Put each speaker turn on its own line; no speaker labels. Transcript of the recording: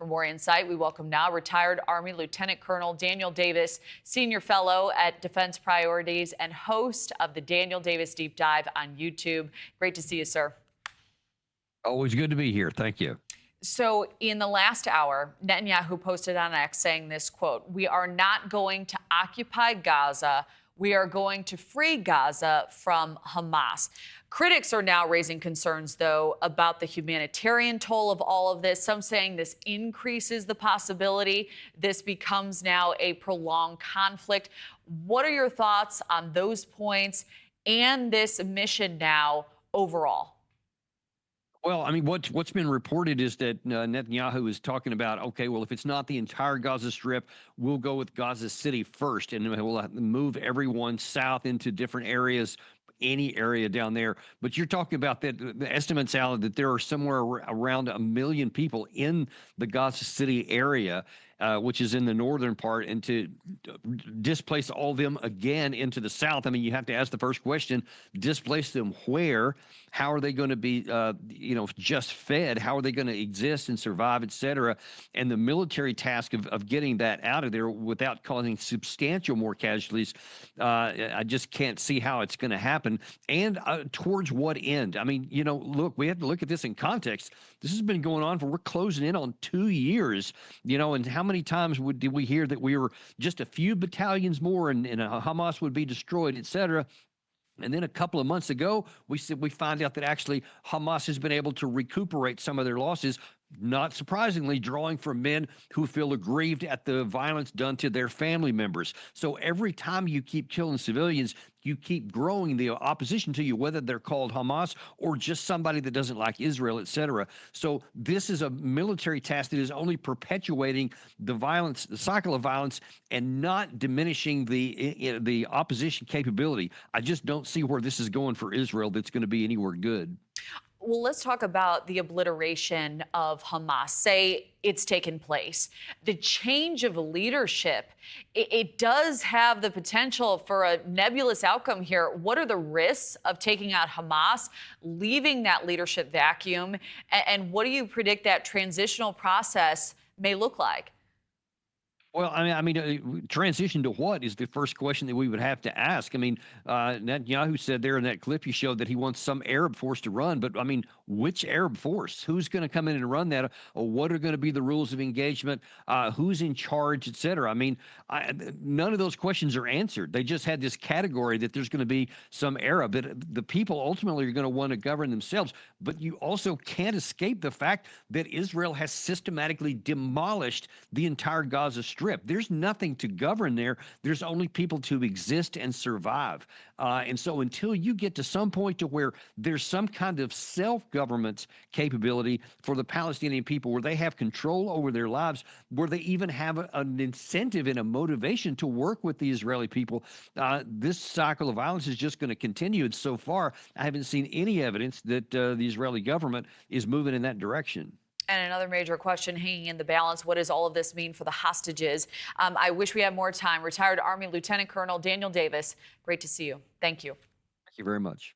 For more insight, we welcome now retired Army Lieutenant Colonel Daniel Davis, Senior Fellow at Defense Priorities and host of the Daniel Davis Deep Dive on YouTube. Great to see you, sir.
Always good to be here. Thank you.
So in the last hour, Netanyahu posted on X saying this, quote, "We are not going to occupy Gaza. We are going to free Gaza from Hamas." Critics are now raising concerns, though, about the humanitarian toll of all of this. Some saying this increases the possibility this becomes now a prolonged conflict. What are your thoughts on those points and this mission now overall?
Well, I mean, what's been reported is that Netanyahu is talking about, okay, well, if it's not the entire Gaza Strip, we'll go with Gaza City first, and we'll move everyone south into different areas, any area down there. But you're talking about that the estimates out that there are somewhere around 1 million people in the Gaza City area, which is in the northern part, and to displace all of them again into the south. I mean, you have to ask the first question: displace them where? How are they going to be, just fed? How are they going to exist and survive, et cetera? And the military task of getting that out of there without causing substantial more casualties, I just can't see how it's going to happen. And towards what end? I mean, look, we have to look at this in context. This has been going on we're closing in on 2 years, and how many times did we hear that we were just a few battalions more and Hamas would be destroyed, et cetera? And then a couple of months ago, we find out that actually Hamas has been able to recuperate some of their losses, not surprisingly, drawing from men who feel aggrieved at the violence done to their family members. So every time you keep killing civilians, you keep growing the opposition to you, whether they're called Hamas or just somebody that doesn't like Israel, et cetera. So this is a military task that is only perpetuating the violence, the cycle of violence, and not diminishing the opposition capability. I just don't see where this is going for Israel that's going to be anywhere good.
Well, let's talk about the obliteration of Hamas. Say it's taken place. The change of leadership, it does have the potential for a nebulous outcome here. What are the risks of taking out Hamas, leaving that leadership vacuum? And what do you predict that transitional process may look like?
Well, transition to what is the first question that we would have to ask. I mean, Netanyahu said there in that clip you showed that he wants some Arab force to run, but I mean, which Arab force? Who's going to come in and run that? Or what are going to be the rules of engagement? Who's in charge, et cetera? I mean, none of those questions are answered. They just had this category that there's going to be some Arab. But the people ultimately are going to want to govern themselves. But you also can't escape the fact that Israel has systematically demolished the entire Gaza Strip. There's nothing to govern there. There's only people to exist and survive. And so until you get to some point to where there's some kind of self-government capability for the Palestinian people, where they have control over their lives, where they even have an incentive and a motivation to work with the Israeli people, this cycle of violence is just going to continue. And so far, I haven't seen any evidence that the Israeli government is moving in that direction.
And another major question hanging in the balance: what does all of this mean for the hostages? I wish we had more time. Retired Army Lieutenant Colonel Daniel Davis, great to see you. Thank you.
Thank you very much.